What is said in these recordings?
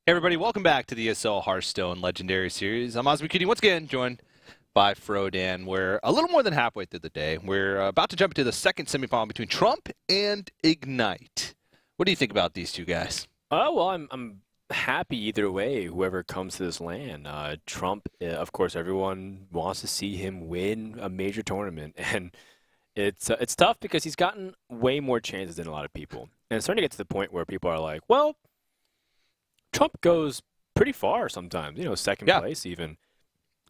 Hey everybody, welcome back to the ESL Hearthstone Legendary Series. I'm OzMcCutie, once again joined by Frodan. We're a little more than halfway through the day. We're about to jump into the second semifinal between Trump and Ignite. What do you think about these two guys? Well, I'm happy either way, whoever comes to this land. Trump, of course, everyone wants to see him win a major tournament, and it's tough because he's gotten way more chances than a lot of people. And it's starting to get to the point where people are like, well, Trump goes pretty far sometimes, second place even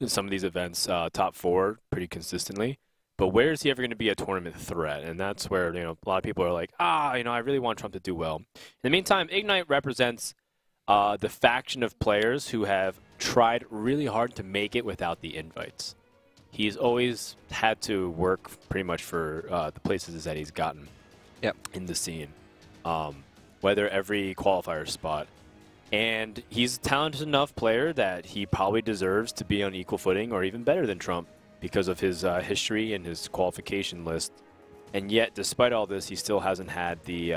in some of these events, top 4 pretty consistently. But where is he ever going to be a tournament threat? And that's where, a lot of people are like, I really want Trump to do well. In the meantime, Ignite represents the faction of players who have tried really hard to make it without the invites. He's always had to work pretty much for the places that he's gotten in the scene, whether every qualifier spot. And he's a talented enough player that he probably deserves to be on equal footing or even better than Trump because of his history and his qualification list. And yet, despite all this, he still hasn't had the,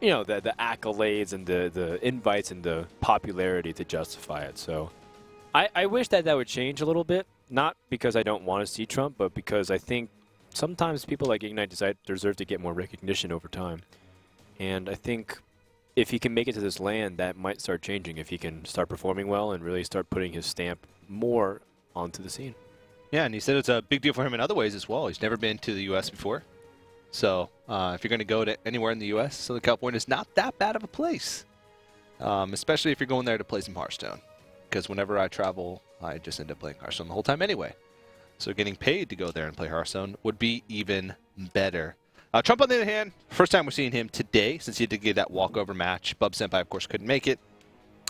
the accolades and the invites and the popularity to justify it. So I wish that would change a little bit, not because I don't want to see Trump, but because I think sometimes people like Ignite deserve to get more recognition over time. And I think if he can make it to this land, that might start changing. If he can start performing well and really start putting his stamp more onto the scene. Yeah, and he said it's a big deal for him in other ways as well. He's never been to the U.S. before. So if you're going to go to anywhere in the U.S., Southern California is not that bad of a place, especially if you're going there to play some Hearthstone. Because whenever I travel, I just end up playing Hearthstone the whole time anyway. So getting paid to go there and play Hearthstone would be even better. Trump, on the other hand, first time we're seeing him today since he did get that walkover match. Bub Senpai, of course, couldn't make it.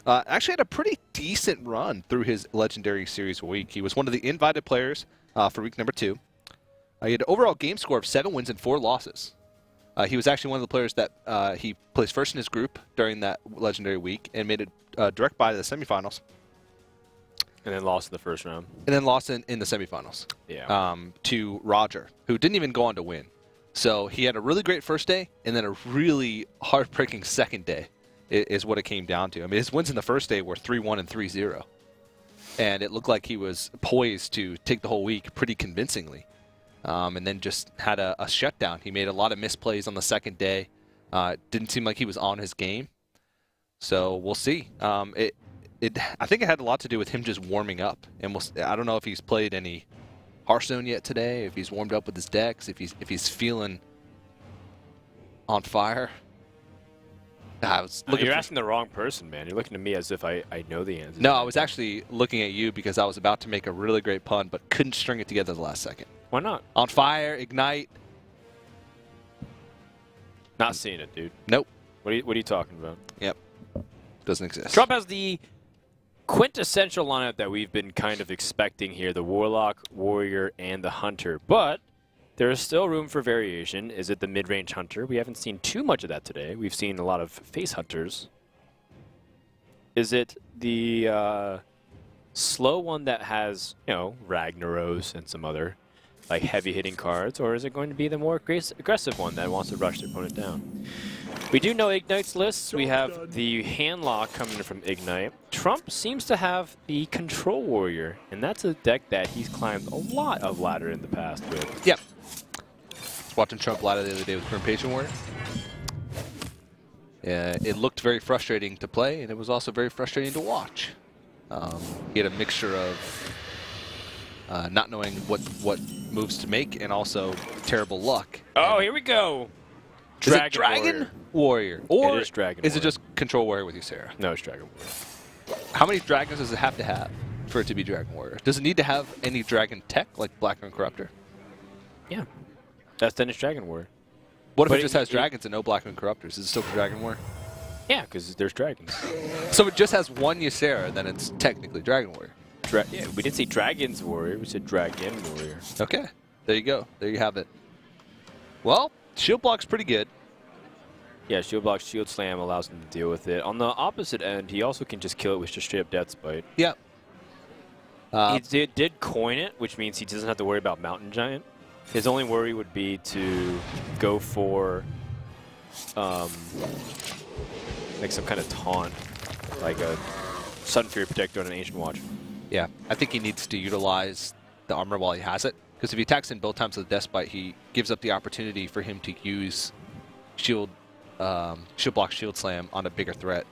Actually had a pretty decent run through his Legendary Series week. He was one of the invited players for week number 2. He had an overall game score of 7 wins and 4 losses. He was actually one of the players that he placed first in his group during that Legendary week and made it direct bye to the semifinals. And then lost in the first round. And then lost in the semifinals to Roger, who didn't even go on to win. So he had a really great first day and then a really heartbreaking second day is what it came down to. I mean, his wins in the first day were 3-1 and 3-0. And it looked like he was poised to take the whole week pretty convincingly. And then just had a shutdown. He made a lot of misplays on the second day. Didn't seem like he was on his game. So we'll see. I think it had a lot to do with him just warming up. And I don't know if he's played any Hearthstone yet today, if he's warmed up with his decks, if he's feeling on fire. You're asking the wrong person, man. You're looking at me as if I know the answer. No, I was actually looking at you because I was about to make a really great pun, but couldn't string it together the last second. Why not? On fire, Ignite. Not seeing it, dude. Nope. What are you talking about? Yep. Doesn't exist. Trump has the quintessential lineup that we've been kind of expecting here, the Warlock, Warrior, and the Hunter. But there is still room for variation. Is it the mid-range Hunter? We haven't seen too much of that today. We've seen a lot of face Hunters. Is it the slow one that has, Ragnaros and some other heavy-hitting cards? Or is it going to be the more aggressive one that wants to rush their opponent down? We do know Ignite's lists. We have the Handlock coming in from Ignite. Trump seems to have the Control Warrior, and that's a deck that he's climbed a lot of ladder in the past with. Yep. I was watching Trump ladder the other day with Grim Patron Warrior. It looked very frustrating to play, and it was also very frustrating to watch. He had a mixture of not knowing what moves to make and also terrible luck. Oh, here we go. Dragon Warrior? Or it is Dragon is Warrior. it just Control Warrior with you, Sarah? No, it's Dragon Warrior. How many dragons does it have to have for it to be Dragon Warrior? Does it need to have any dragon tech like Blackburn Corruptor? Yeah. Then it's Dragon Warrior. What if it just has dragons and no Blackburn Corruptors? Is it still Dragon Warrior? Yeah, because there's dragons. So it just has one Ysera, then it's technically Dragon Warrior. Yeah, we didn't say Dragon's Warrior, we said Dragon Warrior. Okay. There you go. There you have it. Well, shield block's pretty good. Yeah, shield block, shield slam allows him to deal with it. On the opposite end, he also can just kill it with just straight up Death Spite. Yep. He did coin it, which means he doesn't have to worry about Mountain Giant. His only worry would be to go for like some kind of taunt like a Sudden Fury Protector on an Ancient Watch. Yeah, I think he needs to utilize the armor while he has it. Because if he attacks in both times with the Death Bite, he gives up the opportunity for him to use shield block, shield slam on a bigger threat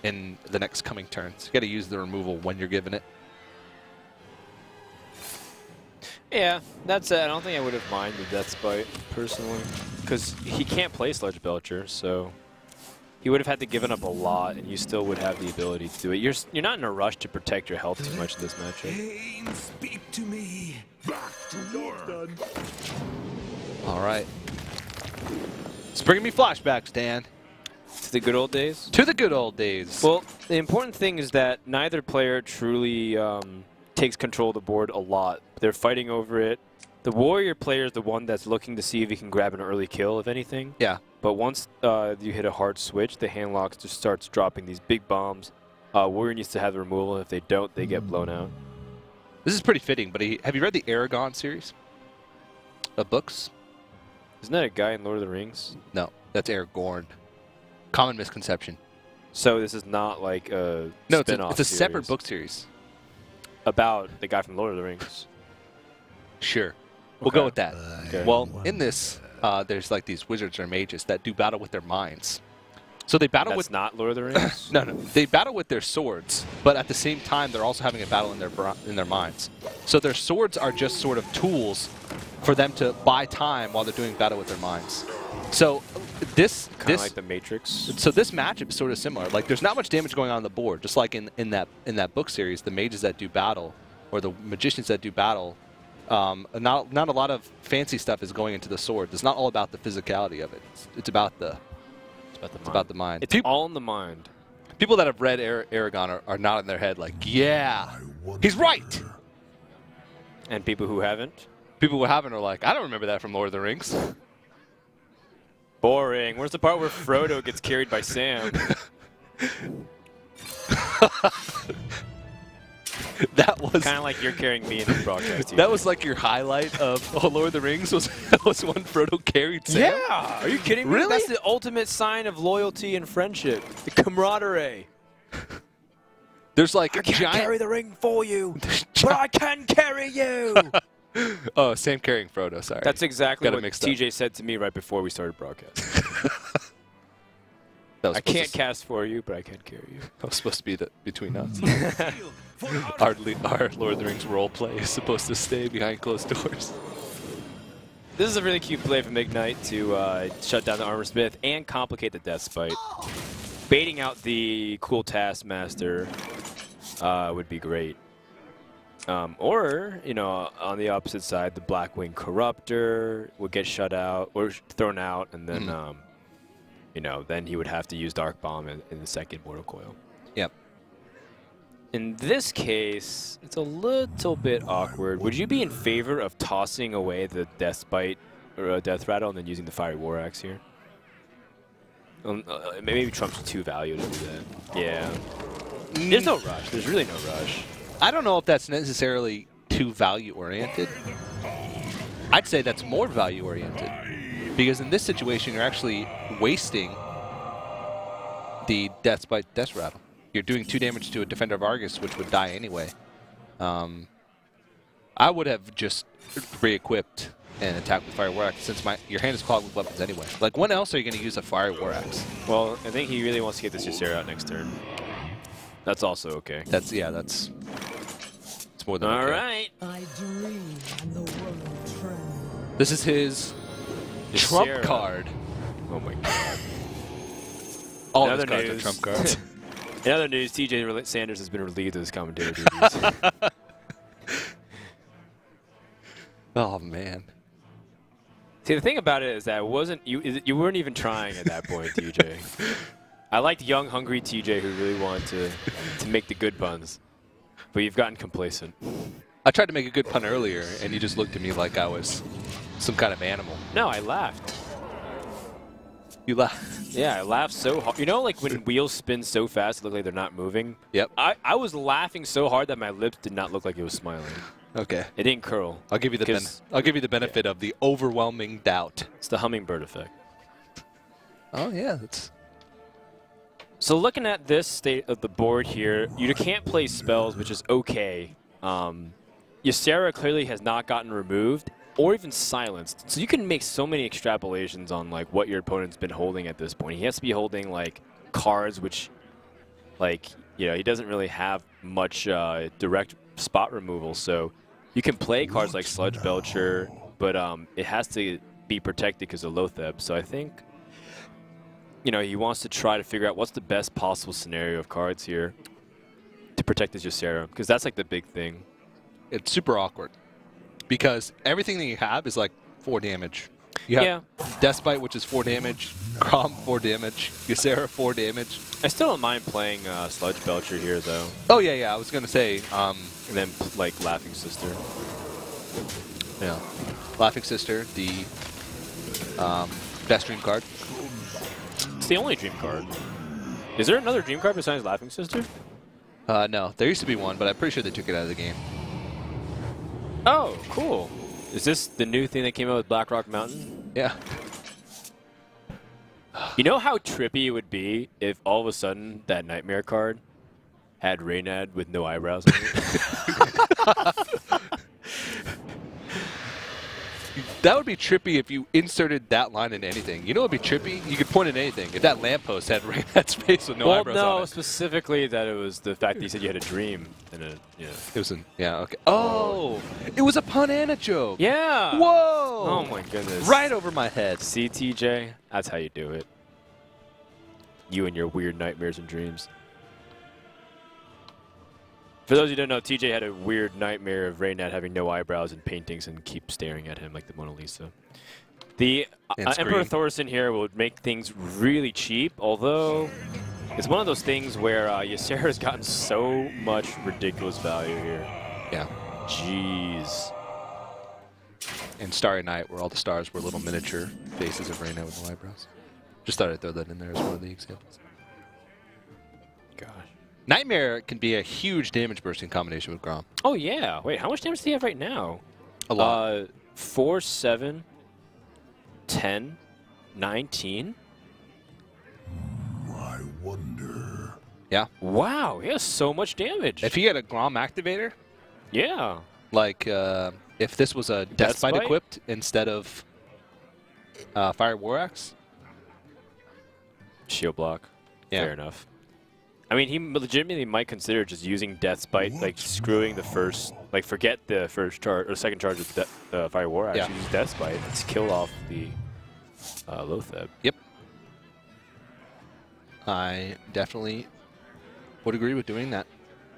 in the next coming turns. You got to use the removal when you're given it. Yeah, that's it. I don't think I would have minded the Death Bite personally, because he can't play Sludge Belcher, so he would have had to given up a lot, and you still would have the ability to do it. You're not in a rush to protect your health too much in this matchup. Pain, speak to me. Back to work. All right. It's bringing me flashbacks, Dan. To the good old days? To the good old days. Well, the important thing is that neither player truly takes control of the board a lot. They're fighting over it. The warrior player is the one that's looking to see if he can grab an early kill, if anything. Yeah. But once you hit a hard switch, the hand locks just starts dropping these big bombs. Warrior needs to have the removal. If they don't, they get blown out. This is pretty fitting, but have you read the Aragon series of books? Isn't that a guy in Lord of the Rings? No, that's Aragorn. Common misconception. So this is not like a No, spin-off it's a series separate book series. about the guy from Lord of the Rings. Sure. We'll Okay. go with that. Okay. Well, in this, there's like these wizards or mages that do battle with their minds. So they battle That's with... not Lord of the Rings? No. They battle with their swords, but at the same time, they're also having a battle in their minds. So their swords are just sort of tools for them to buy time while they're doing battle with their minds. So this Kind of like the Matrix. So this matchup is sort of similar. Like there's not much damage going on the board, just like in that book series, the mages that do battle or the magicians that do battle. Not a lot of fancy stuff is going into the sword. It's not all about the physicality of it. It's about the mind. It's all in the mind. People that have read Aragon are not in their head like, yeah, he's right. And people who haven't? People who haven't are like, I don't remember that from Lord of the Rings. Boring. Where's the part where Frodo gets carried by Sam? That was kind of like you're carrying me in the broadcast. That was like your highlight of Lord of the Rings was when Frodo carried Sam. Yeah. Are you kidding me? Really? That's the ultimate sign of loyalty and friendship. The camaraderie. There's like I can't giant... carry the ring for you, but I can carry you. Oh, Sam carrying Frodo, sorry. That's exactly what mixed up. TJ said to me right before we started broadcasting. I can't cast for you, but I can carry you. That was supposed to be between us. Our Lord of the Rings role play is supposed to stay behind closed doors. This is a really cute play from Ignite to shut down the Armor Smith and complicate the Death Spite. Baiting out the cool Taskmaster would be great. Or, you know, on the opposite side, the Blackwing Corruptor would get shut out or thrown out, and then, you know, then he would have to use Dark Bomb in the second Mortal Coil. Yep. In this case, it's a little bit awkward. Would you be in favor of tossing away the Death Spite or Death Rattle and then using the Fiery War Axe here? Maybe Trump's too value to do that. Yeah. There's no rush. There's really no rush. I don't know if that's necessarily too value-oriented. I'd say that's more value-oriented. Because in this situation, you're actually wasting the Death Spite Death Rattle. You're doing 2 damage to a Defender of Argus, which would die anyway. I would have just re-equipped and attacked with Fire War Axe since your hand is clogged with weapons anyway. Like, when else are you going to use a Fire War Axe? Well, I think he really wants to get this Ysera out next turn. That's also okay. It's more than okay. All right. I dream and the world trembles. This is his Trump Ysera. card. Oh my god. All In of his other cards are news- Trump cards. In other news, TJ Sanders has been relieved of his commentator duties. Oh, man. See, the thing about it is that you weren't even trying at that point, TJ. I liked young, hungry TJ who really wanted to make the good puns, but you've gotten complacent. I tried to make a good pun earlier, and you just looked at me like I was some kind of animal. No, I laughed. You laughed. Yeah, I laughed so hard. You know, like when wheels spin so fast, it look like they're not moving? Yep. I was laughing so hard that my lips did not look like it was smiling. Okay. It didn't curl. I'll give you the benefit of the overwhelming doubt. It's the hummingbird effect. Oh yeah, that's So looking at this state of the board here, you can't play spells, which is okay. Ysera clearly has not gotten removed or even silenced. So you can make so many extrapolations on like what your opponent's been holding at this point. He has to be holding like cards which, like, you know, he doesn't really have much direct spot removal. So you can play cards like Sludge Belcher, but it has to be protected because of Lotheb. So I think, you know, he wants to try to figure out what's the best possible scenario of cards here to protect his Ysera, because that's like the big thing. It's super awkward because everything that you have is like 4 damage. You have Despite, which is 4 damage, Grom 4 damage, Ysera 4 damage. I still don't mind playing Sludge Belcher here, though. Oh, yeah. I was going to say. And then, like, Laughing Sister. Yeah. Laughing Sister, the best dream card. It's the only dream card. Is there another dream card besides Laughing Sister? No, there used to be one, but I'm pretty sure they took it out of the game. Oh, cool. Is this the new thing that came out with Blackrock Mountain? Yeah. You know how trippy it would be if all of a sudden that Nightmare card had Reynad with no eyebrows on it? That would be trippy if you inserted that line in anything. You know what would be trippy? You could point at anything. If that lamppost had Reynad's face with no eyebrows on it. Well, no, specifically that it was the fact that you said you had a dream. And it was an, okay. Oh, it was a pun and a joke. Yeah. Whoa. Oh, my goodness. Right over my head. See, TJ? That's how you do it. You and your weird nightmares and dreams. For those who don't know, TJ had a weird nightmare of Reynad having no eyebrows and paintings and keep staring at him like the Mona Lisa. The Emperor Thorson here will make things really cheap, although it's one of those things where Ysera's gotten so much ridiculous value here. Yeah. Jeez. And Starry Night, where all the stars were little miniature faces of Reynad with no eyebrows. Just thought I'd throw that in there as one of the examples. Gosh. Nightmare can be a huge damage bursting combination with Grom. Oh, yeah. Wait, how much damage does he have right now? A lot. 4, 7, 10, 19. I wonder. Yeah. Wow, he has so much damage. If he had a Grom activator, yeah. Like if this was a Deathbite equipped instead of Fire War Axe. Shield block. Yeah. Fair enough. I mean, he legitimately might consider just using Deathbite, like screwing the first, like forget the first charge or second charge of Fire War Axe. Yeah. Use Deathbite and kill off the Lotheb. Yep. I definitely would agree with doing that.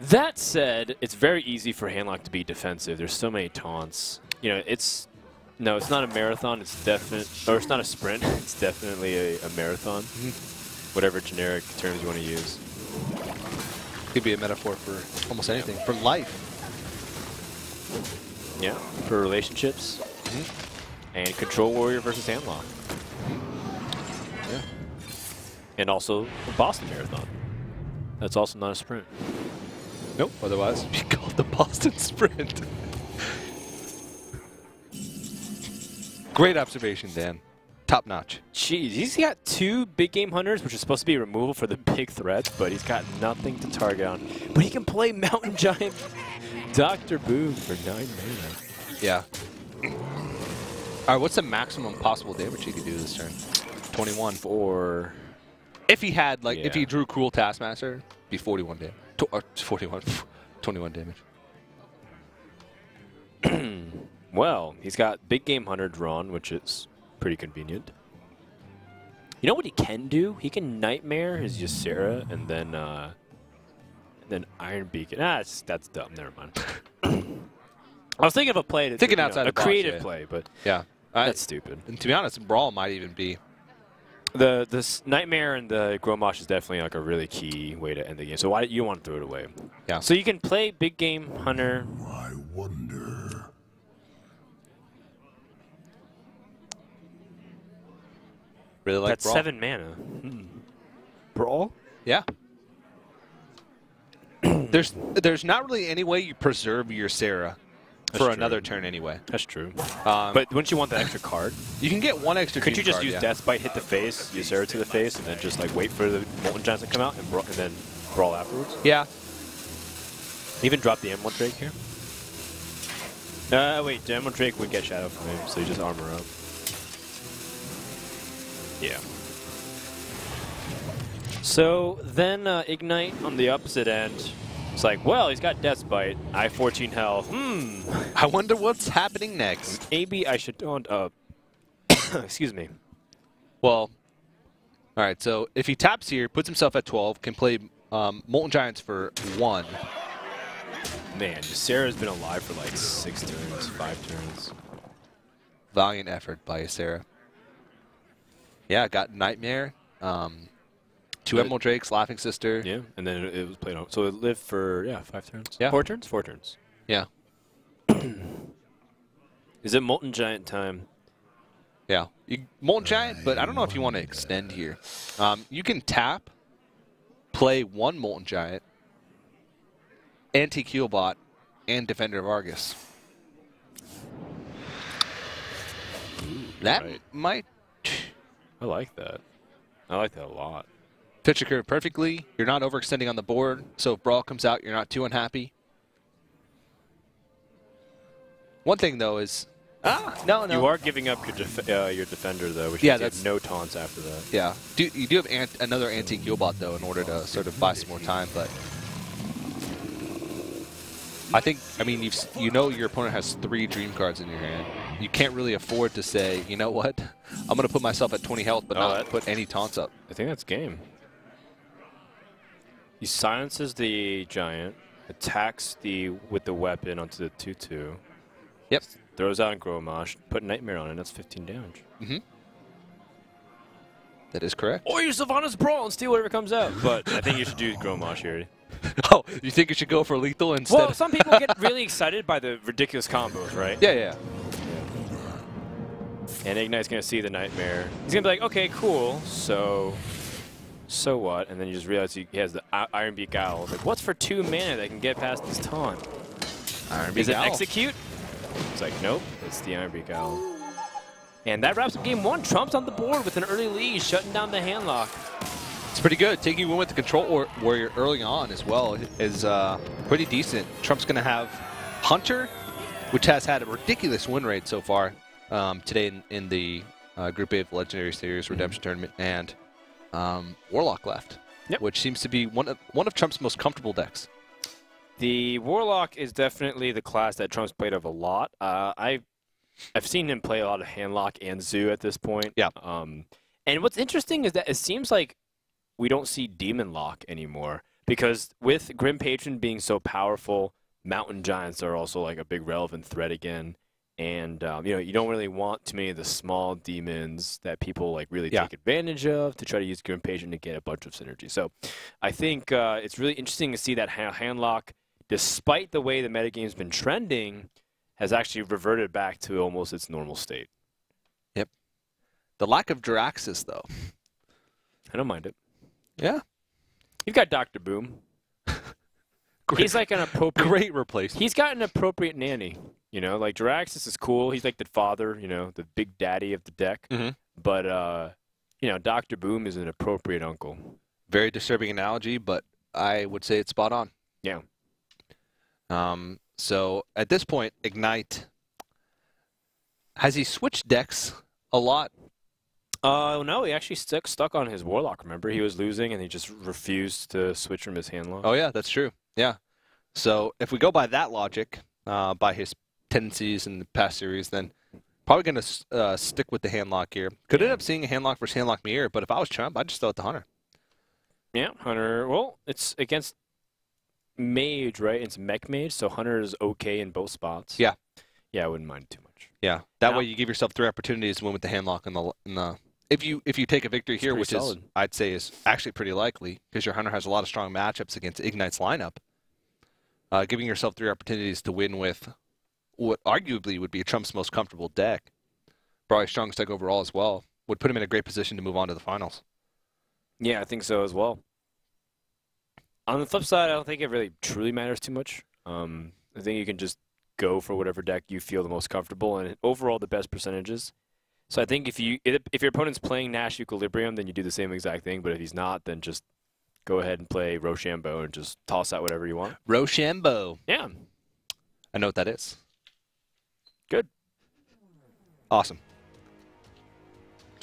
That said, it's very easy for Handlock to be defensive. There's so many taunts. You know, it's not a marathon. It's or it's not a sprint. It's definitely a marathon. Whatever generic terms you want to use. Could be a metaphor for almost anything. For life. Yeah, for relationships. And Control Warrior versus Handlock. Yeah. And also the Boston Marathon. That's also not a sprint. Nope, otherwise it'd be called the Boston Sprint. Great observation, Dan. Top notch. Jeez, he's got 2 big game hunters, which is supposed to be removal for the big threats, but he's got nothing to target on. But he can play Mountain Giant Dr. Boom for 9 mana. Yeah. All right, what's the maximum possible damage he could do this turn? 21. For... If he had, like, if he drew Cruel Taskmaster, it'd be 41 damage. 21 damage. Well, he's got Big Game Hunter drawn, which is pretty convenient. You know what he can do? He can Nightmare his Ysera and then Iron Beacon. That's dumb. Never mind. I was thinking of a play, outside a the box, creative play, but yeah, that's stupid. And to be honest, Brawl might even be. This Nightmare and the Gromosh is definitely like a really key way to end the game. So why you want to throw it away? Yeah. So you can play Big Game Hunter. I wonder. Really like That's Brawl. 7 mana. Brawl? Yeah. There's not really any way you preserve your Sarah for true. another turn anyway. That's true. But But wouldn't you want the extra card? you can get one extra. Could you Dream just card, use yeah. Death Bite, hit the face, use Sarah to the face, and then just like wait for the Molten Giants to come out and then brawl afterwards? Yeah. Even drop the M1 Drake here. Wait, the M1 Drake would get Shadow from him, so you just armor up. Yeah. So then Ignite on the opposite end. It's like, well, he's got Death Bite. I have 14 health. I wonder what's happening next. Maybe I should don't. Excuse me. Well, all right. So if he taps here, puts himself at 12, can play Molten Giants for 1. Man, Sarah's been alive for like 6 turns, 5 turns. Valiant effort by Sarah. Yeah, got Nightmare. 2 Emerald Drakes, Laughing Sister. Yeah, and then it was played on. So it lived for, 5 turns? Yeah. 4 turns? 4 turns. Yeah. Is it Molten Giant time? Yeah. Molten Giant, but I don't know if you want to extend here. You can tap, play 1 Molten Giant, Anti-Keelbot, and Defender of Argus. That right. might I like that. I like that a lot. fit your curve perfectly. You're not overextending on the board, so if Brawl comes out, you're not too unhappy. One thing, though, is... No. You are giving up your defender, though, which Yeah, means you that's- have no taunts after that. Yeah. You do have another anti-Keelbot, though, in order to sort of buy some more time, but... I mean, you know your opponent has 3 Dream cards in your hand. You can't really afford to say, you know what, I'm going to put myself at 20 health, but not put any taunts up. I think that's game. He silences the Giant, attacks with the weapon onto the 2/2. Yep. Throws out Gromosh, put Nightmare on it, and that's 15 damage. Mm-hmm. That is correct. Or use Sylvanas Brawl and steal whatever comes out. But I think you should do Gromosh here. Oh, you think you should go for lethal instead? Well, some people get really excited by the ridiculous combos, right? Yeah. And Ignite's going to see the Nightmare. He's going to be like, okay, cool, so what? And then you just realize he has the Iron Beak Owl. Like, what's for 2 mana that can get past this taunt? Iron Beak Is it Owl. Execute? It's like, nope, it's the Iron Beak Owl. And that wraps up game 1. Trump's on the board with an early lead, shutting down the handlock. It's pretty good. Taking a win with the Control Warrior early on as well is pretty decent. Trump's going to have Hunter, which has had a ridiculous win rate so far today in the Group A of the Legendary Series Redemption Tournament, and Warlock left, which seems to be one of Trump's most comfortable decks. The Warlock is definitely the class that Trump's played of a lot. I've seen him play a lot of Handlock and Zoo at this point. Yeah. And what's interesting is that it seems like we don't see Demon Lock anymore, because with Grim Patron being so powerful, Mountain Giants are also like a big relevant threat again. And you don't really want too many of the small demons that people like really take advantage of to try to use Grim Patron to get a bunch of synergy. So I think it's really interesting to see that Handlock, despite the way the metagame's been trending, has actually reverted back to almost its normal state. Yep. The lack of Jiraxis, though. I don't mind it. Yeah. You've got Dr. Boom. He's like an appropriate... Great replacement. He's got an appropriate nanny. Like Jiraxis is cool. He's like the father, the big daddy of the deck. Mm-hmm. But, Dr. Boom is an appropriate uncle. Very disturbing analogy, but I would say it's spot on. Yeah. So at this point, Ignite, has he switched decks a lot? No, he actually stuck on his Warlock, remember? He was losing, and he just refused to switch from his Handlock. Oh, yeah, that's true. Yeah. So if we go by that logic, by his tendencies in the past series, then probably going to stick with the Handlock here. Could end up seeing a Handlock versus Handlock Mirror, but if I was Trump, I'd just throw it to Hunter. Yeah, Hunter. Well, it's against Mage, right? It's Mech Mage, so Hunter is okay in both spots. Yeah. Yeah, I wouldn't mind too much. Yeah. That way you give yourself 3 opportunities to win with the Handlock in the if you take a victory here, which solid. is I'd say is actually pretty likely because your Hunter has a lot of strong matchups against Ignite's lineup. Giving yourself 3 opportunities to win with what arguably would be Trump's most comfortable deck, probably strongest deck overall as well, would put him in a great position to move on to the finals. Yeah, I think so as well. On the flip side, I don't think it really truly matters too much. I think you can just go for whatever deck you feel the most comfortable and overall the best percentages. So I think if your opponent's playing Nash Equilibrium, then you do the same exact thing. But if he's not, then just go ahead and play Rochambeau and just toss out whatever you want. Rochambeau. Yeah. I know what that is. Good. Awesome.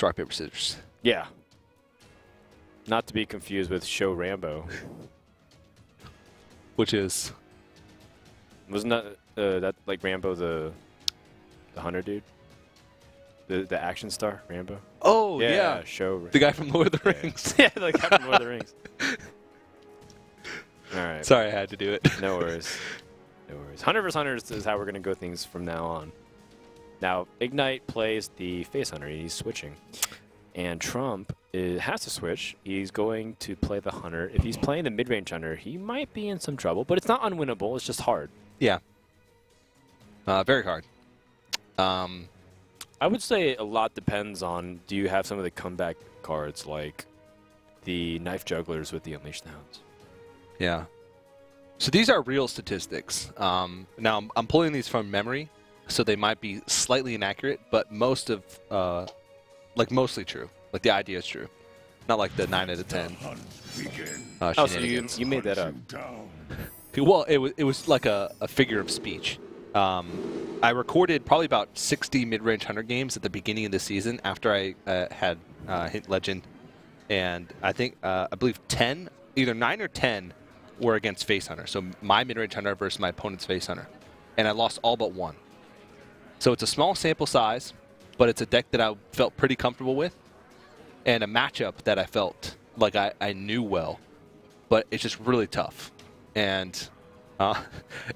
Rock, paper, scissors. Yeah. Not to be confused with Show Rambo. Which is? Wasn't that like Rambo the hunter dude? The action star, Rambo? Oh, yeah. Show. The guy from Lord of the Rings. Yeah, the guy from Lord of the Rings. All right. Sorry, I had to do it. No worries. No worries. Hunter vs. Hunter is how we're going to go things from now on. Now, Ignite plays the Face Hunter. He's switching. And Trump has to switch. He's going to play the Hunter. If he's playing the mid-range Hunter, he might be in some trouble. But it's not unwinnable. It's just hard. Yeah. Very hard. I would say a lot depends on, do you have some of the comeback cards like the Knife Jugglers with the Unleash the Hounds? Yeah. So these are real statistics. Now, I'm pulling these from memory, so they might be slightly inaccurate, but mostly true. Like, the idea is true. Not like the 9 out of 10. Oh, so you made that up. Well, it was like a figure of speech. I recorded probably about 60 mid-range Hunter games at the beginning of the season after I had hit Legend. And I think, I believe 10, either 9 or 10 were against Face Hunter. So my mid-range Hunter versus my opponent's Face Hunter. And I lost all but one. So it's a small sample size, but it's a deck that I felt pretty comfortable with. And a matchup that I felt like I knew well. But it's just really tough. And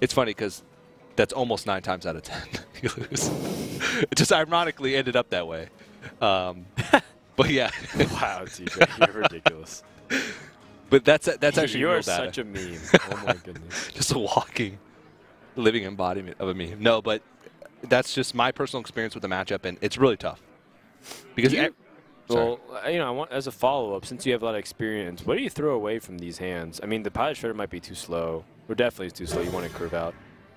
it's funny because that's almost 9 times out of 10 you lose. It just ironically ended up that way. But yeah. Wow, TJ, you're ridiculous. But that's actually you real are data. such a meme. Oh my goodness. Just a walking, living embodiment of a meme. No, but that's just my personal experience with the matchup, and it's really tough. Because well, you know, I want as a follow-up, since you have a lot of experience, what do you throw away from these hands? I mean, the Pilot Shredder might be too slow. Or definitely too slow. You want to curve out.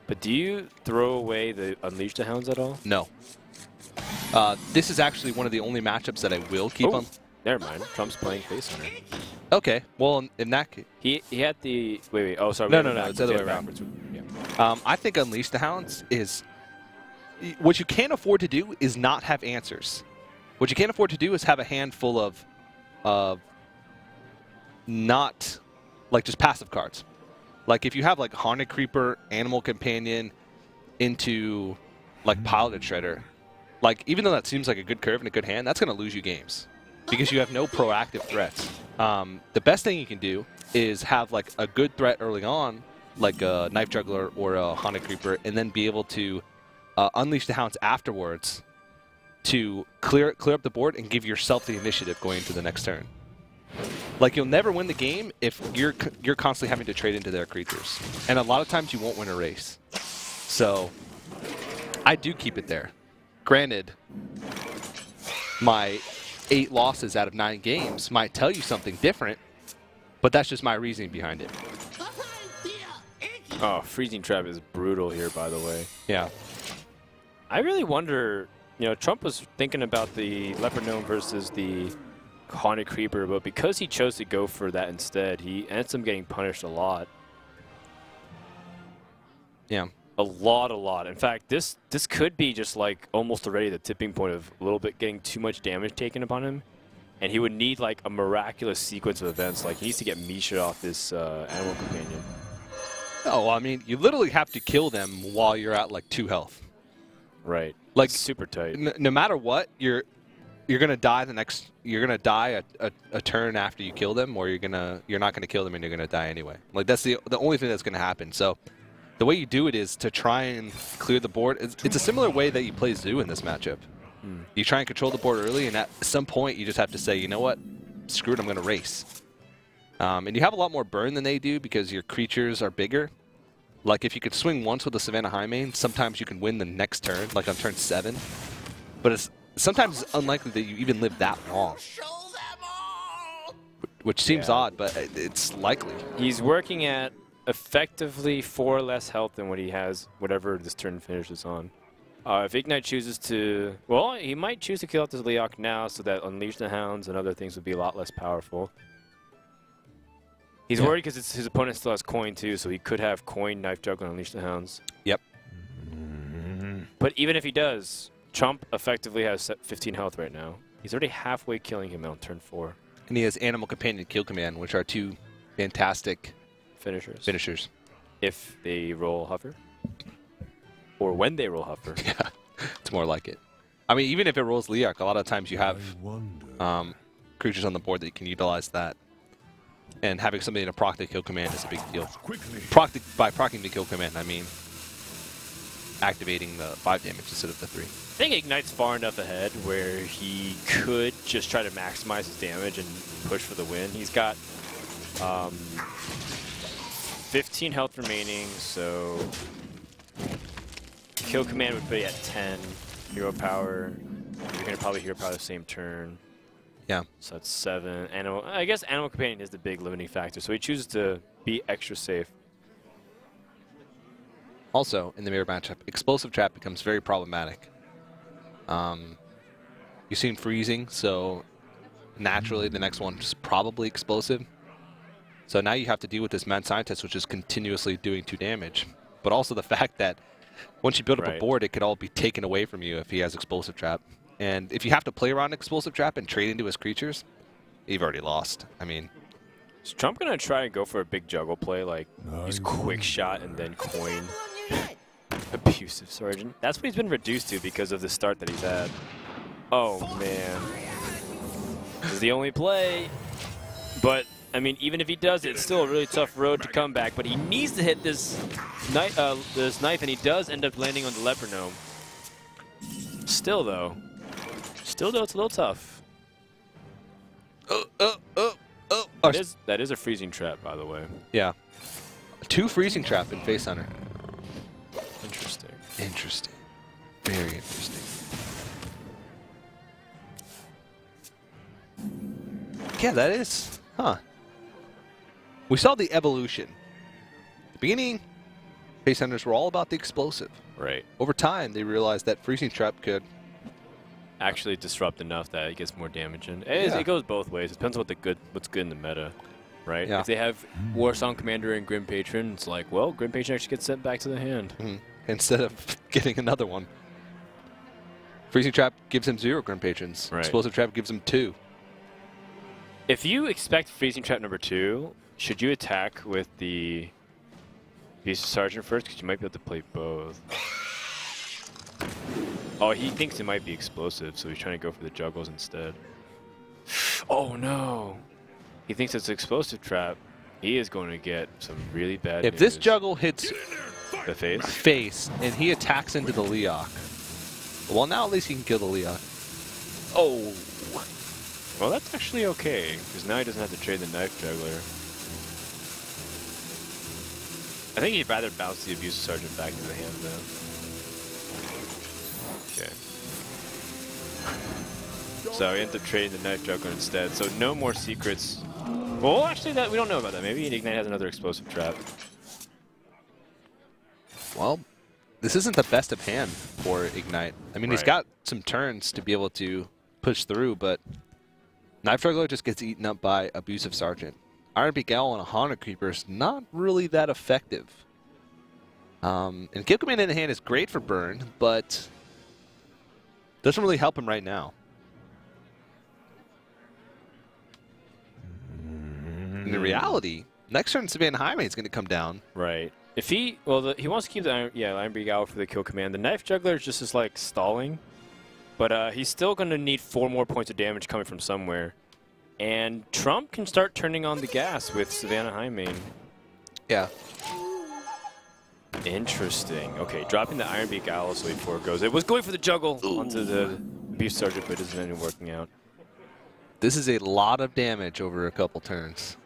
But do you throw away the Unleash the Hounds at all? No. This is actually one of the only matchups that I will keep on. Never mind. Trump's playing Face Hunter. Okay. Well, in that case. He had the... Wait. Oh, sorry. No. It's the other way around. Yeah. I think Unleash the Hounds is... What you can't afford to do is not have answers. What you can't afford to do is have a handful of not, like, just passive cards. Like, if you have, like, Haunted Creeper, Animal Companion into, like, Piloted Shredder, like, even though that seems like a good curve and a good hand, that's going to lose you games because you have no proactive threats. The best thing you can do is have, like, a good threat early on, like a Knife Juggler or a Haunted Creeper, and then be able to unleash the Hounds afterwards to clear up the board and give yourself the initiative going into the next turn. Like, you'll never win the game if you're constantly having to trade into their creatures. And a lot of times you won't win a race. So I do keep it there. Granted, my 8 losses out of 9 games might tell you something different, but that's just my reasoning behind it. Oh, Freezing Trap is brutal here, by the way. Yeah. I really wonder, you know, Trump was thinking about the Leopard Gnome versus the Haunted Creeper, but because he chose to go for that instead, he ends up getting punished a lot. Yeah. A lot. In fact, this could be just like almost already the tipping point of a little bit getting too much damage taken upon him. And he would need like a miraculous sequence of events. Like he needs to get Misha off this Animal Companion. Oh, I mean, you literally have to kill them while you're at like 2 health. Right. Like it's super tight. No matter what, you're gonna die you're gonna die a turn after you kill them, or you're not gonna kill them and you're gonna die anyway. Like that's the only thing that's gonna happen. So the way you do it is to try and clear the board. It's a similar way that you play Zoo in this matchup. You try and control the board early, and at some point you just have to say, you know what, screw it, I'm gonna race. And you have a lot more burn than they do because your creatures are bigger. Like if you could swing once with a Savannah Highmane, sometimes you can win the next turn, like on turn 7. But sometimes it's unlikely that you even live that long. Which seems odd, but it's likely. He's working at effectively 4 less health than what he has, whatever this turn finishes on. If Ignite chooses to, well, he might choose to kill out this Leok now so that Unleash the Hounds and other things would be a lot less powerful. He's worried because his opponent still has coin too, so he could have coin, Knife Juggle, and Unleash the Hounds. Yep. But even if he does, Trump effectively has 15 health right now. He's already halfway killing him on turn 4. And he has Animal Companion, Kill Command, which are 2 fantastic finishers. If they roll Hover. Or when they roll Hover. Yeah, it's more like it. I mean, even if it rolls Leok, a lot of times you have creatures on the board that you can utilize that. And having somebody to proc the Kill Command is a big deal. By proccing the Kill Command, I mean activating the 5 damage instead of the 3. I think Ignite's far enough ahead where he could just try to maximize his damage and push for the win. He's got 15 health remaining, so Kill Command would be at 10. Hero Power, you're going to probably Hero Power the same turn. Yeah. So that's 7. I guess Animal Companion is the big limiting factor, so he chooses to be extra safe. Also, in the mirror matchup, Explosive Trap becomes very problematic. You've seen Freezing, so naturally the next one is probably Explosive. So now you have to deal with this Mad Scientist, which is continuously doing 2 damage. But also the fact that once you build up a board, it could all be taken away from you if he has Explosive Trap. And if you have to play around Explosive Trap and trade into his creatures, you've already lost. I mean, is Trump going to try and go for a big juggle play, like use Quick Shot and then coin Abusive Sergeant? That's what he's been reduced to because of the start that he's had. Oh, man. This is the only play. But, I mean, even if he does it, it's still a really tough road to come back. But he needs to hit this knife, and he does end up landing on the Leper Gnome. Still, though, it's a little tough. That is a freezing trap, by the way. Yeah. 2 freezing trap in Face Hunter. Interesting. Interesting. Very interesting. Yeah, that is. Huh. We saw the evolution. At the beginning, Face Hunters were all about the explosive. Right. Over time, they realized that freezing trap could actually disrupt enough that it gets more damage in. It goes both ways. It depends on what's good in the meta, right? Yeah. If they have Warsong Commander and Grim Patron, it's like, well, Grim Patron actually gets sent back to the hand. Instead of getting another one. Freezing trap gives him 0 Grim Patrons. Right. Explosive trap gives him 2. If you expect freezing trap number 2, should you attack with the Beast Sergeant first? Because you might be able to play both. Oh, he thinks it might be explosive, so he's trying to go for the juggles instead. Oh no! He thinks it's explosive trap. He is going to get some really bad If this juggle hits the face and he attacks into the Leok, well, now at least he can kill the Leok. Oh! Well, that's actually okay, because now he doesn't have to trade the Knife Juggler. I think he'd rather bounce the Abusive Sergeant back to the hand, though. Okay. So he ends up trading the Knife Juggler instead. So no more secrets. Well, actually, that we don't know about that. Maybe Ignite has another explosive trap. Well, this isn't the best of hand for Ignite. I mean, he's got some turns to be able to push through, but Knife Juggler just gets eaten up by Abusive Sergeant. Iron Beak Owl on a Haunted Creeper is not really that effective. And Kill Command in the hand is great for burn, but doesn't really help him right now. In reality, next turn Savannah Highway is going to come down. Right. If he, well, he wants to keep the Iron Beak Owl for the Kill Command. The Knife Juggler just is like stalling, but he's still going to need 4 more points of damage coming from somewhere. And Trump can start turning on the gas with Savannah Highmane. Yeah. Interesting. Okay, dropping the Iron Beak Owl so before it goes. It was going for the juggle onto the Beast Sergeant, but it isn't even working out. This is a lot of damage over a couple turns.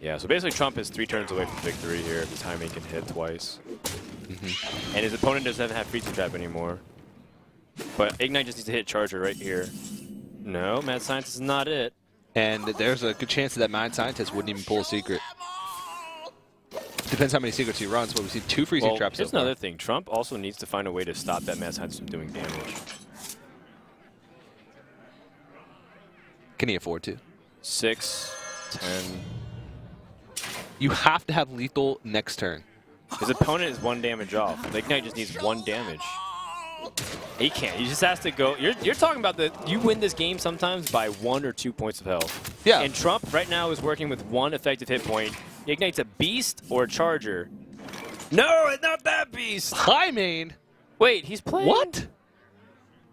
Yeah, so basically Trump is 3 turns away from victory here if his Highmane can hit twice. And his opponent doesn't have Freezing Trap anymore. But Ignite just needs to hit Charger right here. No, Mad Scientist is not it. And there's a good chance that Mad Scientist wouldn't even pull a secret. depends how many secrets he runs, but we've seen 2 freezing traps so here's far. another thing. Trump also needs to find a way to stop that Mad Scientist from doing damage. Can he afford to? 6, 10. You have to have lethal next turn. His opponent is 1 damage off. The Ignite just needs 1 damage. He can't. He just has to go. You're talking about you win this game sometimes by 1 or 2 points of health. Yeah. And Trump right now is working with 1 effective hit point. He ignites a beast or a charger. No, it's not that beast. High main. Wait, he's playing. What?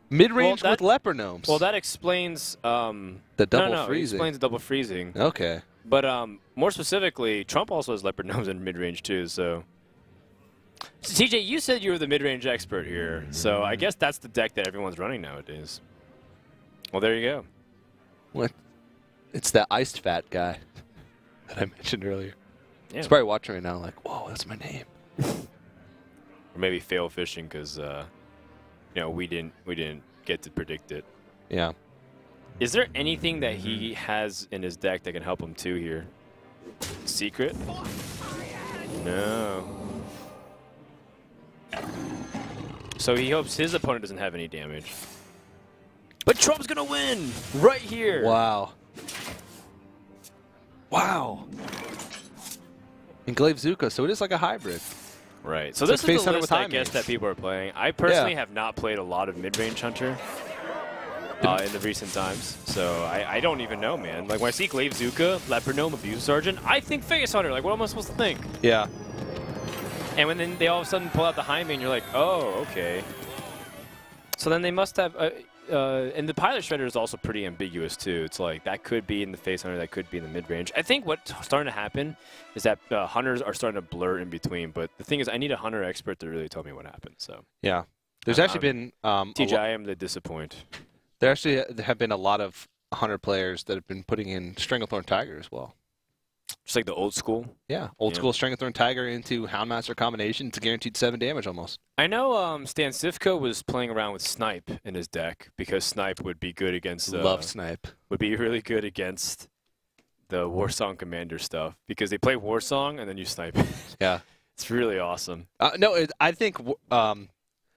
Mid-range Well, with leper gnomes. Well, that explains the double no, freezing. It explains the double freezing. Okay. But more specifically, Trump also has leopard gnomes in mid-range too. So, TJ, you said you were the mid-range expert here, so I guess that's the deck that everyone's running nowadays. Well, there you go. What? It's that iced fat guy that I mentioned earlier. Yeah. He's probably watching right now, like, whoa, that's my name. Or maybe fail fishing because we didn't get to predict it. Yeah. Is there anything that he has in his deck that can help him too here? Secret? No. So he hopes his opponent doesn't have any damage. But Trump's gonna win right here. Wow. Wow. And Glaive Zuka, so it is like a hybrid. Right. So It's this like is face the hunter list, with I high guess, mage. that people are playing. I personally have not played a lot of mid-range hunter in the recent times. So I don't even know, man. Like, when I see Glaive Zuka, Leopard Gnome, Abuse Sergeant, I think face hunter. Like, what am I supposed to think? Yeah. And when then they all of a sudden pull out the high main, you're like, oh, okay. So then they must have... and the Pilot Shredder is also pretty ambiguous, too. It's like, that could be in the face hunter, that could be in the mid-range. I think what's starting to happen is that hunters are starting to blur in between. But the thing is, I need a hunter expert to really tell me what happened. So Yeah. There's actually been... TJ, I am the disappoint. there actually have been a lot of hunter players that have been putting in Stranglethorn Tiger as well. Just like the old school. Yeah. Old school Stranglethorn Tiger into Houndmaster combination. It's a guaranteed 7 damage almost. I know Stan Sivko was playing around with Snipe in his deck because Snipe would be good against... Love Snipe. Would be really good against the Warsong Commander stuff because they play Warsong and then you snipe. Yeah. It's really awesome. No, I think... And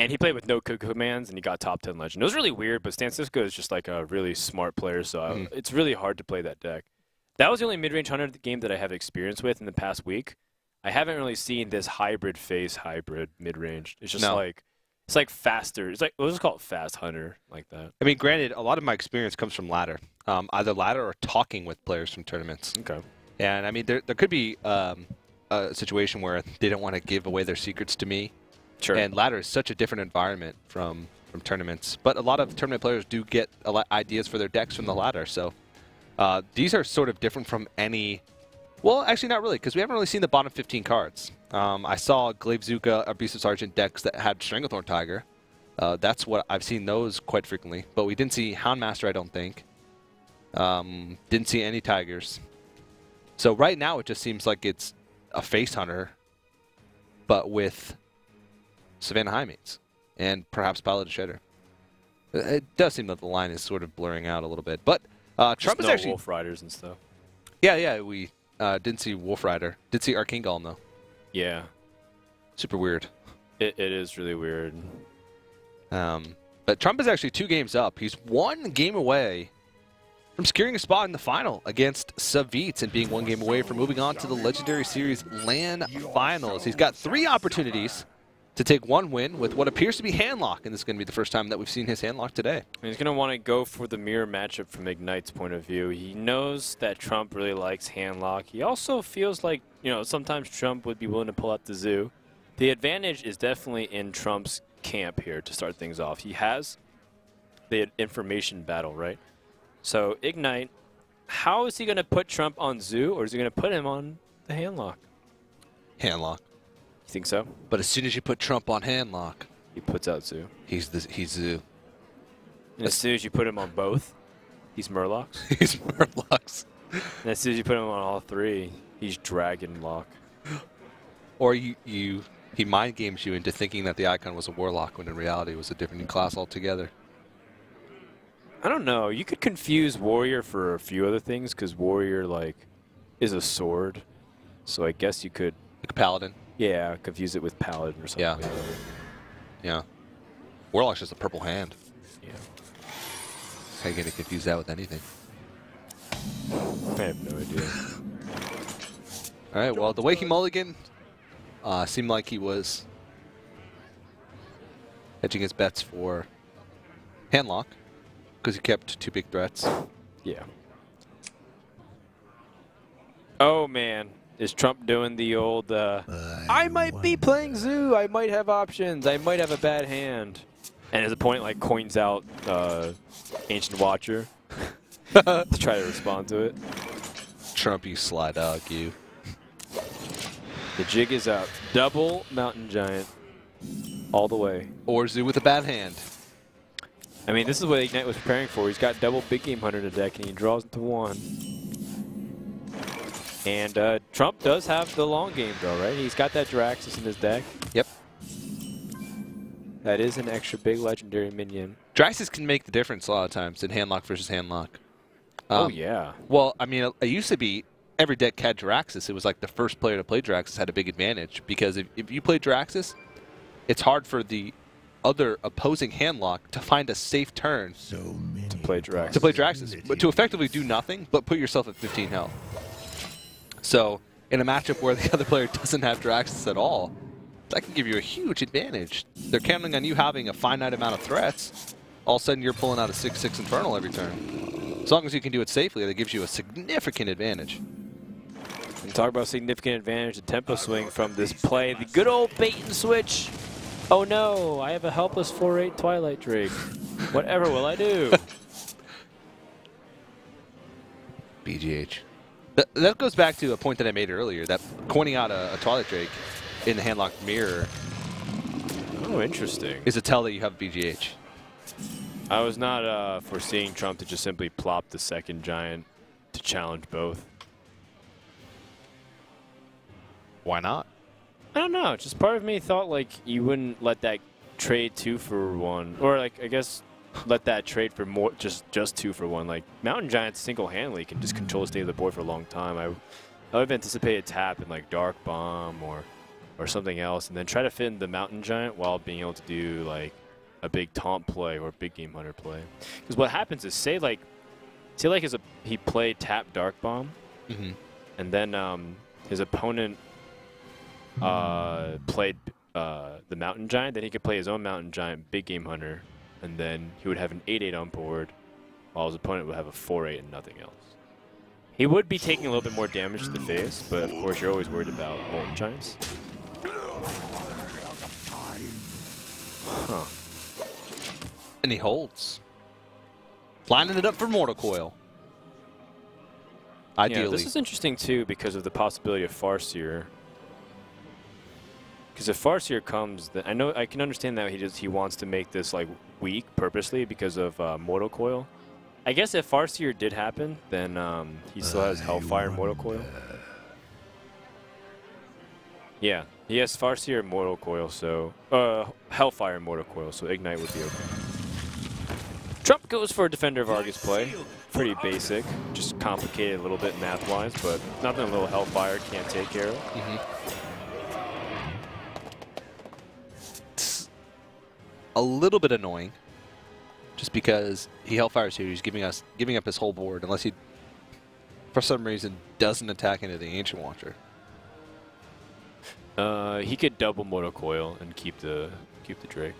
he played with no commands and he got top 10 legend. It was really weird, but Stan Sivko is just like a really smart player, so it's really hard to play that deck. That was the only mid-range hunter game that I have experience with in the past week. I haven't really seen this hybrid mid-range. It's just it's like faster. It's like, let's just call it fast hunter like that. I mean, granted, a lot of my experience comes from ladder. Either ladder or talking with players from tournaments. Okay. And, I mean, there could be a situation where they don't want to give away their secrets to me. Sure. And ladder is such a different environment from tournaments. But a lot of tournament players do get ideas for their decks from the ladder. So these are sort of different from any... Well, actually not really, because we haven't really seen the bottom 15 cards. I saw Glaive Zuka, Abusive Sergeant decks that had Stranglethorn Tiger. That's what I've seen those quite frequently. But we didn't see Houndmaster, I don't think. Didn't see any Tigers. So right now it just seems like it's a face hunter, but with Savannah Highmates and perhaps Pilot Shredder. It does seem that the line is sort of blurring out a little bit. But Trump is actually... Wolf Riders and stuff. Yeah, we didn't see Wolf Rider. Did see Arcane Golem, though. Yeah. Super weird. It is really weird. But Trump is actually 2 games up. He's 1 game away from securing a spot in the final against Savitz and being 1 game away from moving on to the Legendary Series LAN Finals. He's got 3 opportunities to take 1 win with what appears to be handlock, and this is going to be the first time that we've seen his handlock today. He's going to want to go for the mirror matchup from Ignite's point of view. He knows that Trump really likes handlock. He also feels like, sometimes Trump would be willing to pull out the zoo. The advantage is definitely in Trump's camp here to start things off. He has the information battle, right? So Ignite, how is he going to put Trump on zoo, or is he going to put him on the handlock? Handlock. You think so? But as soon as you put Trump on handlock, He puts out zoo. he's zoo. And as soon as you put him on both, he's Murlocs. He's Murlocs. And as soon as you put him on all 3, he's Dragon Lock. Or he mind games you into thinking that the icon was a warlock when in reality it was a different class altogether. I don't know. You could confuse Warrior for a few other things because Warrior, is a sword. So I guess you could Like a paladin. Yeah, confuse it with paladin or something. Yeah. like that. Yeah. Warlock's just a purple hand. Yeah. How you gonna confuse that with anything? I have no idea. All right. Well, the way he mulliganed seemed like he was hedging his bets for handlock because he kept 2 big threats. Yeah. Oh man, is Trump doing the old? I might be playing Zoo. I might have options. I might have a bad hand. And his opponent like coins out Ancient Watcher to try to respond to it. Trump, you sly dog, you. The jig is up. Double Mountain Giant, all the way. Or Zoo with a bad hand. I mean, this is what Ignite was preparing for. He's got double Big Game Hunter in the deck, and he draws into 1. And Trump does have the long game, though, right? He's got that Jiraxis in his deck. Yep. That is an extra big legendary minion. Jiraxis can make the difference a lot of times in handlock versus handlock. Oh, yeah. Well, I mean, it used to be every deck had Jiraxis. It was like the first player to play Jiraxis had a big advantage because if you play Jiraxis, it's hard for the other opposing handlock to find a safe turn To play Jiraxis. to play Jiraxis, but to effectively do nothing but put yourself at 15 health. So in a matchup where the other player doesn't have Jiraxis at all, that can give you a huge advantage. They're counting on you having a finite amount of threats. All of a sudden, you're pulling out a 6/6 Infernal every turn. As long as you can do it safely, that gives you a significant advantage. And talk about significant advantage, the tempo swing from this play. The good old bait and switch. Oh no, I have a helpless 4/8 Twilight Drake. Whatever will I do? BGH. That goes back to a point that I made earlier, that coining out a Twilight Drake in the handlock mirror Oh, interesting. is a tell that you have BGH. I was not foreseeing Trump to just simply plop the second giant to challenge both. Why not? I don't know. Just part of me thought like you wouldn't let that trade 2 for 1, or like I guess let that trade for more, just 2 for 1. Like Mountain Giants single-handedly can just control the state of the board for a long time. I would have anticipated tap in like Dark Bomb or something else, and then try to fit in the Mountain Giant while being able to do like a big taunt play or Big Game Hunter play. Because what happens is say like he played tap Dark Bomb, and then his opponent played the Mountain Giant, then he could play his own Mountain Giant, Big Game Hunter, and then he would have an 8/8 on board, while his opponent would have a 4/8 and nothing else. He would be taking a little bit more damage to the face, but of course you're always worried about Molten Giants. Huh. And he holds. Lining it up for Mortal Coil. Ideally. Yeah, this is interesting too because of the possibility of Farseer. Because if Farseer comes, then I can understand that he wants to make this like weak purposely because of Mortal Coil. I guess if Farseer did happen, then he still has Hellfire and Mortal Coil. Yeah, he has Farseer and Mortal Coil, so Hellfire and Mortal Coil, so Ignite would be okay. Trump goes for a Defender of Argus play. Pretty basic, just complicated a little bit math-wise, but nothing a little Hellfire can't take care of. It's a little bit annoying, just because he Hellfires here. He's giving up his whole board unless he, for some reason, doesn't attack into the Ancient Watcher. He could double Mortal Coil and keep the Drake.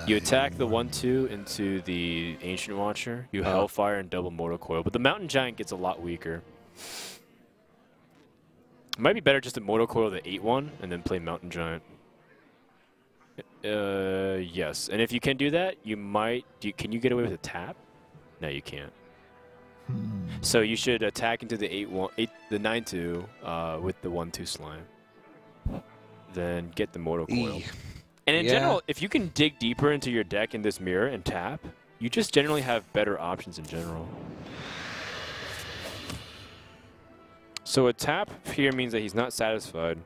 You attack the 1/2 into the Ancient Watcher, you Hellfire and double Mortal Coil, but the Mountain Giant gets a lot weaker. It might be better just to Mortal Coil the 8/1 and then play Mountain Giant. Yes, and if you can do that, you might. Can you get away with a tap? No, you can't. So you should attack into the 9/2 with the 1/2 slime. Then get the Mortal Coil. And in general, if you can dig deeper into your deck in this mirror and tap, you just generally have better options in general. So a tap here means that he's not satisfied.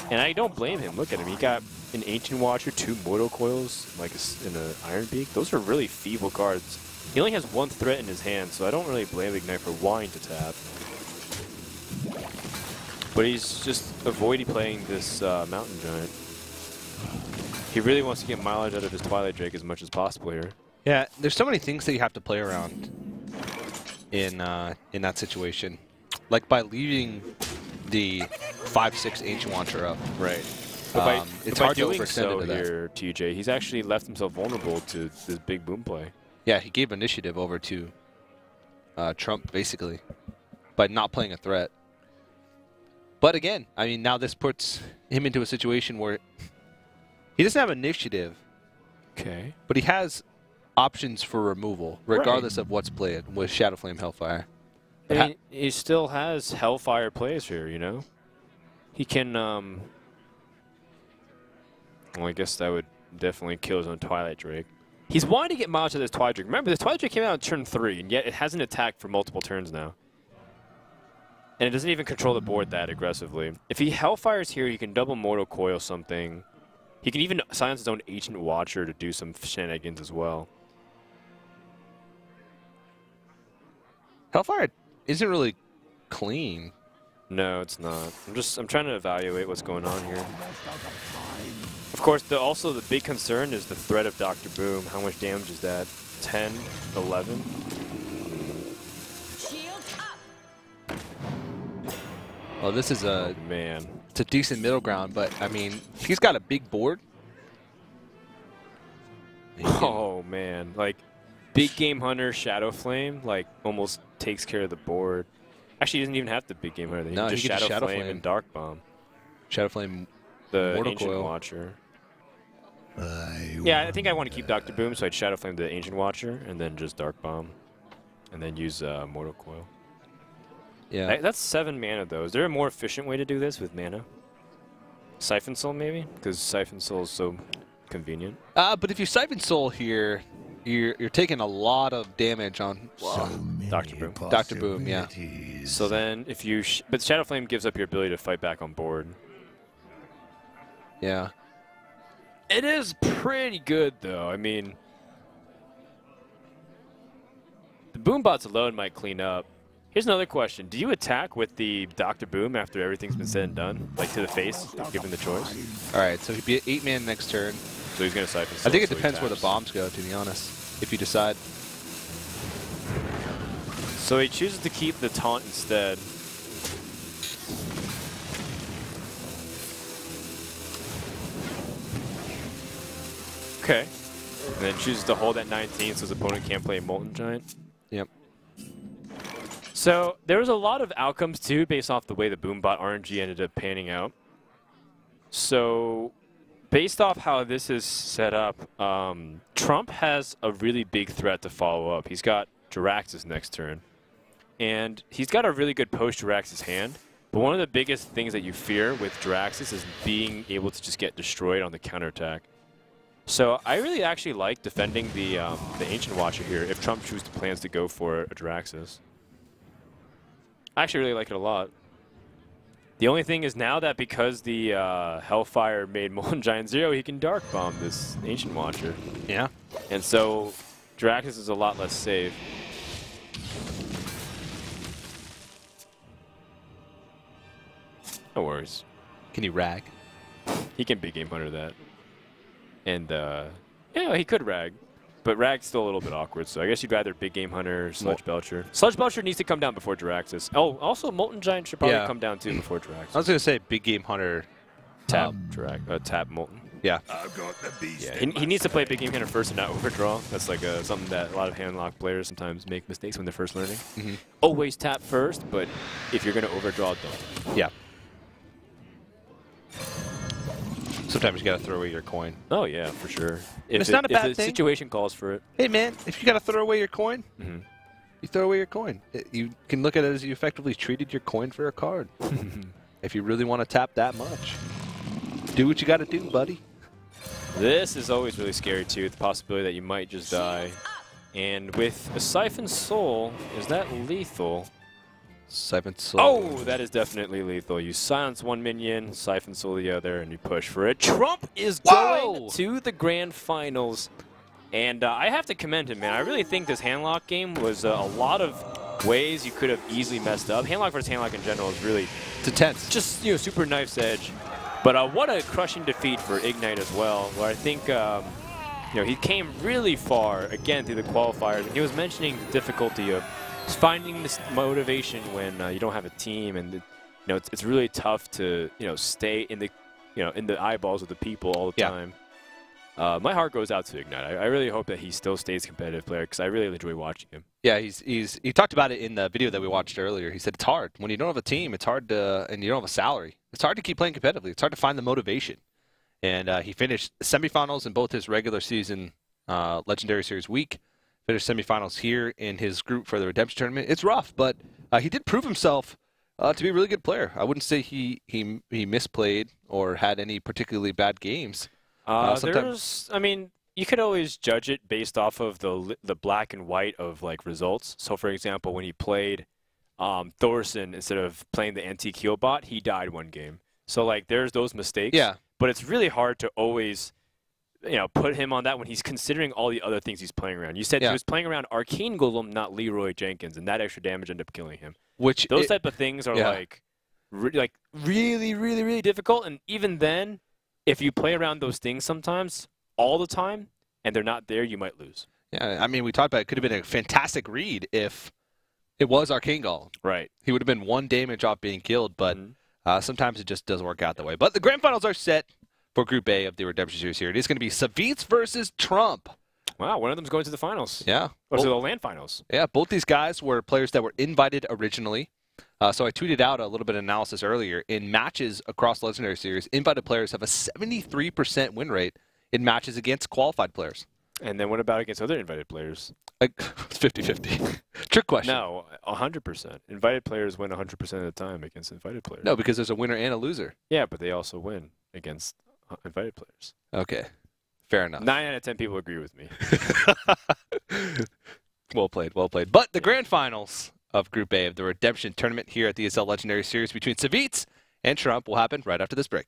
And I don't blame him. Look at him. He got an Ancient Watcher, 2 Mortal Coils, like in an Iron Beak. Those are really feeble cards. He only has 1 threat in his hand, so I don't really blame Ignite for wanting to tap. But he's just avoiding playing this Mountain Giant. He really wants to get mileage out of his Twilight Drake as much as possible here. Yeah, there's so many things that you have to play around in that situation. Like by leaving the 5/6 Ancient Watcher up. Right. It's hard to doing overextend so into that. here, TJ, he's actually left himself vulnerable to this big boom play. Yeah, he gave initiative over to Trump, basically, by not playing a threat. But again, I mean, now this puts him into a situation where he doesn't have initiative, Okay. but he has options for removal, regardless of what's played with Shadowflame Hellfire. I mean, he still has Hellfire plays here, you know? He can, well, I guess that would definitely kill his own Twilight Drake. He's wanting to get mileage to this Twilight Drake. Remember, this Twilight Drake came out on turn 3, and yet it hasn't attacked for multiple turns now. And it doesn't even control the board that aggressively. If he Hellfires here, he can double Mortal Coil something. He can even silence his own Ancient Watcher to do some shenanigans as well. Hellfire isn't really clean. No, it's not. I'm trying to evaluate what's going on here. Of course, also the big concern is the threat of Dr. Boom. How much damage is that? 10, 11? Well, this is a Man. It's a decent middle ground, but I mean, he's got a big board. Oh man, like Big Game Hunter, Shadow Flame, like almost takes care of the board. Actually, he doesn't even have the Big Game Hunter. He No, can he just can Shadow just Flame and Dark Bomb. Shadowflame, The Mortal Ancient Coil. Watcher. Yeah, I think I want to keep Dr. Boom, so I'd Shadow Flame the Ancient Watcher and then just Dark Bomb, and then use Mortal Coil. Yeah. That's 7 mana though. Is there a more efficient way to do this with mana? Siphon Soul maybe? Because Siphon Soul is so convenient. But if you Siphon Soul here, you're taking a lot of damage on Dr. Boom. Dr. Boom, yeah. So then if you... but Shadow Flame gives up your ability to fight back on board. Yeah. It is pretty good though. I mean... the Boom bots alone might clean up. Here's another question. Do you attack with the Dr. Boom after everything's been said and done? Like to the face, given the choice? All right, so he'd be at 8 man next turn. So he's going to Siphon Soul. I think it so he depends where the taps. bombs go, to be honest, if you decide. So he chooses to keep the taunt instead. Okay. And then chooses to hold at 19 so his opponent can't play Molten Giant. Yep. So there was a lot of outcomes too based off the way the Boombot RNG ended up panning out. So based off how this is set up, Trump has a really big threat to follow up. He's got Jiraxis next turn. And he's got a really good post-Jiraxis hand. But one of the biggest things that you fear with Jiraxis is being able to just get destroyed on the counterattack. So I really actually like defending the Ancient Watcher here if Trump chooses plans to go for a Jiraxis. I actually really like it a lot. The only thing is now that because the Hellfire made Molten Giant 0, he can Dark Bomb this Ancient Watcher. Yeah. And so Jiraxis is a lot less safe. No worries. Can you rag? He can Big Game Hunter that. And, yeah, he could Rag. But Rag's still a little bit awkward, so I guess you'd rather Big Game Hunter or Sludge Belcher. Sludge Belcher needs to come down before Jiraxis. Oh, also Molten Giant should probably come down too before Jiraxis. I was going to say Big Game Hunter. Tap tap Molten. Yeah. I've got the beast. Yeah, he needs to play Big Game Hunter first and not overdraw. That's like something that a lot of handlock players sometimes make mistakes when they're first learning. Mm-hmm. Always tap first, but if you're going to overdraw, don't. Yeah. Sometimes you got to throw away your coin. Oh, yeah, for sure. It's not a bad if the thing. situation calls for it. Hey, man, if you got to throw away your coin, Mm-hmm. you throw away your coin. You can look at it as you effectively traded your coin for a card. If you really want to tap that much, do what you got to do, buddy. This is always really scary, too, the possibility that you might just die. And with a Siphon Soul, is that lethal? Siphon Soul. Oh, that is definitely lethal. You silence one minion, Siphon Soul the other, and you push for it. Trump is going to the grand finals. And I have to commend him, man. I really think this handlock game was a lot of ways you could have easily messed up. Handlock versus handlock in general is really It's intense. Just, super knife's edge. But what a crushing defeat for Ignite as well, where I think, he came really far, again, through the qualifiers. And he was mentioning the difficulty of finding this motivation when you don't have a team. And, it's really tough to, stay in the, in the eyeballs of the people all the time. My heart goes out to Ignite. I really hope that he still stays a competitive player because I really enjoy watching him. Yeah, he talked about it in the video that we watched earlier. He said it's hard. When you don't have a team, it's hard to, and you don't have a salary, it's hard to keep playing competitively. It's hard to find the motivation. And he finished semifinals in both his regular season Legendary Series week, finished semifinals here in his group for the Redemption Tournament. It's rough, but he did prove himself to be a really good player. I wouldn't say he misplayed or had any particularly bad games. You could always judge it based off of the black and white of results. So, for example, when he played Thorson instead of playing the antique heal bot, he died one game. So, there's those mistakes. Yeah. But it's really hard to always, put him on that when he's considering all the other things he's playing around. You said he was playing around Arcane Golem, not Leroy Jenkins, and that extra damage ended up killing him. Those type of things are really, really difficult. And even then, if you play around those things sometimes, all the time, and they're not there, you might lose. Yeah, we talked about it could have been a fantastic read if it was Arcane Golem. Right. He would have been 1 damage off being killed, but sometimes it just doesn't work out that way. But the grand finals are set for Group A of the Redemption Series here. It is going to be Savitz versus Trump. Wow, one of them's going to the finals. Yeah. Or to the LAN finals. Yeah, both these guys were players that were invited originally. So I tweeted out a little bit of analysis earlier. In matches across Legendary Series, invited players have a 73% win rate in matches against qualified players. And then what about against other invited players? It's 50-50. Trick question. No, 100%. Invited players win 100% of the time against invited players. No, because there's a winner and a loser. Yeah, but they also win against invited players. Okay. Fair enough. 9 out of 10 people agree with me. Well played, well played. But the grand finals of Group A of the Redemption Tournament here at the ESL Legendary Series between Savitz and Trump will happen right after this break.